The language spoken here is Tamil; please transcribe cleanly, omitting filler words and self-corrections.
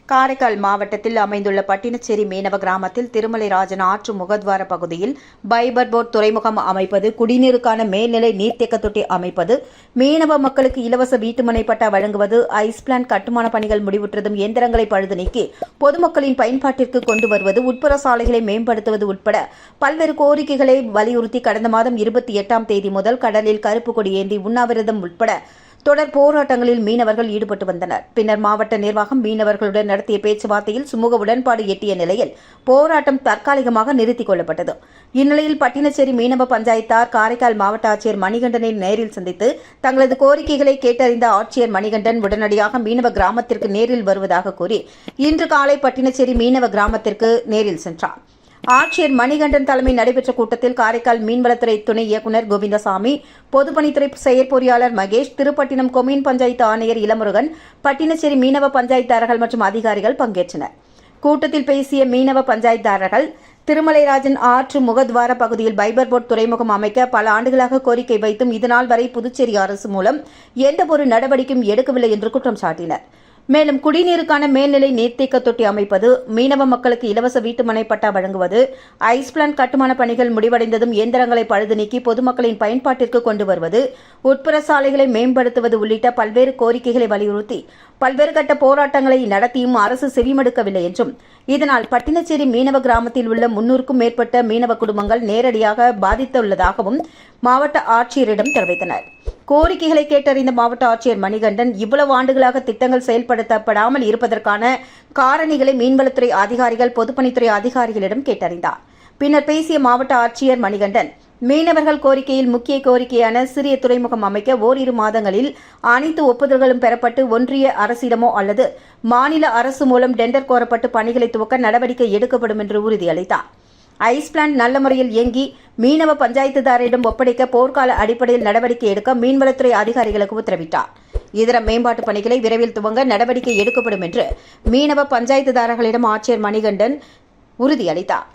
காரைக்கால் மாவட்டத்தில் அமைந்துள்ள பட்டினச்சேரி மீனவ கிராமத்தில் திருமலைராஜன் ஆற்று முகத்வார பகுதியில் பைபர் போட் துறைமுகம் அமைப்பது, குடிநீருக்கான மேல்நிலை நீர்த்தேக்க தொட்டி அமைப்பது, மீனவ மக்களுக்கு இலவச வீட்டுமனை பட்டா வழங்குவது, ஐஸ் பிளான்ட் கட்டுமான பணிகள் முடிவுற்றதும் இயந்திரங்களை பழுது நீக்கி பொதுமக்களின் பயன்பாட்டிற்கு கொண்டு வருவது, உட்புற சாலைகளை மேம்படுத்துவது உட்பட பல்வேறு கோரிக்கைகளை வலியுறுத்தி கடந்த மாதம் 28ஆம் தேதி முதல் கடலில் கருப்பு கொடி ஏந்தி உண்ணாவிரதம் உட்பட தொடர் போராட்டங்களில் மீனவர்கள் ஈடுபட்டு வந்தனர். பின்னர் மாவட்ட நிர்வாகம் மீனவர்களுடன் நடத்திய பேச்சுவார்த்தையில் சுமூக உடன்பாடு எட்டிய நிலையில் போராட்டம் தற்காலிகமாக நிறுத்திக் கொள்ளப்பட்டது. இந்நிலையில் பட்டினச்சேரி மீனவ பஞ்சாயத்தார் காரைக்கால் மாவட்ட ஆட்சியர் மணிகண்டனை நேரில் சந்தித்து தங்களது கோரிக்கைகளை கேட்டறிந்த ஆட்சியர் மணிகண்டன் உடனடியாக மீனவ கிராமத்திற்கு நேரில் வருவதாக கூறி இன்று காலை பட்டினச்சேரி மீனவ கிராமத்திற்கு நேரில் சென்றார். ஆட்சியர் மணிகண்டன் தலைமை நடைபெற்ற கூட்டத்தில் காரைக்கால் மீன்வளத்துறை துணை இயக்குநர் கோவிந்தசாமி, பொதுப்பணித்துறை செயற்பொறியாளர் மகேஷ், திருப்பட்டினம் கொம்யூன் பஞ்சாயத்து ஆணையர் இளமுருகன், பட்டினச்சேரி மீனவ பஞ்சாயத்தாரர்கள் மற்றும் அதிகாரிகள் பங்கேற்றனர். கூட்டத்தில் பேசிய மீனவ பஞ்சாயத்தாரர்கள், திருமலைராஜன் ஆற்று முகத்வார பகுதியில் பைபர் போட் துறைமுகம் அமைக்க பல ஆண்டுகளாக கோரிக்கை வைத்தும் இதுநாள் வரை புதுச்சேரி அரசு மூலம் எந்தவொரு நடவடிக்கையும் எடுக்கவில்லை என்று குற்றம் சாட்டினர். மேலும் குடிநீருக்கான மேல்நிலை நீர்த்தேக்க தொட்டி அமைப்பது, மீனவ மக்களுக்கு இலவச வீட்டுமனை பட்டா வழங்குவது, ஐஸ் பிளான்ட் கட்டுமான பணிகள் முடிவடைந்ததும் இயந்திரங்களை பழுது நீக்கி பொதுமக்களின் பயன்பாட்டிற்கு கொண்டு வருவது, உட்புற சாலைகளை மேம்படுத்துவது உள்ளிட்ட பல்வேறு கோரிக்கைகளை வலியுறுத்தி பல்வேறு கட்ட போராட்டங்களை நடத்தியும் அரசு செவிமடுக்கவில்லை என்றும், இதனால் பட்டினச்சேரி மீனவ கிராமத்தில் உள்ள 300க்கும் மேற்பட்ட மீனவ குடும்பங்கள் நேரடியாக பாதித்துள்ளதாகவும் மாவட்ட ஆட்சியரிடம் தெரிவித்தனர். கோரிக்கைகளை கேட்டறிந்த மாவட்ட ஆட்சியர் மணிகண்டன், இவ்வளவு ஆண்டுகளாக திட்டங்கள் செயல்படுத்தப்படாமல் இருப்பதற்கான காரணிகளை மீன்வளத்துறை அதிகாரிகள், பொதுப்பணித்துறை அதிகாரிகளிடம் கேட்டறிந்தார். பின்னர் பேசிய மாவட்ட ஆட்சியர் மணிகண்டன், மீனவர்கள் கோரிக்கையில் முக்கிய கோரிக்கையான சிறிய துறைமுகம் அமைக்க ஓரிரு மாதங்களில் அனைத்து ஒப்புதல்களும் பெறப்பட்டு ஒன்றிய அரசிடமோ அல்லது மாநில அரசு மூலம் டெண்டர் கோரப்பட்டு பணிகளை துவக்க நடவடிக்கை எடுக்கப்படும் என்று உறுதியளித்தார். ஐஸ் பிளான்ட் நல்ல முறையில் இயங்கி மீனவ பஞ்சாயத்துதாரிடம் ஒப்படைக்க போர்க்கால அடிப்படையில் நடவடிக்கை எடுக்க மீன்வளத்துறை அதிகாரிகளுக்கு உத்தரவிட்டார். இதர மேம்பாட்டு பணிகளை விரைவில் துவங்க நடவடிக்கை எடுக்கப்படும் என்று மீனவ பஞ்சாயத்துதாரர்களிடம் ஆட்சியர் மணிகண்டன் உறுதியளித்தார்.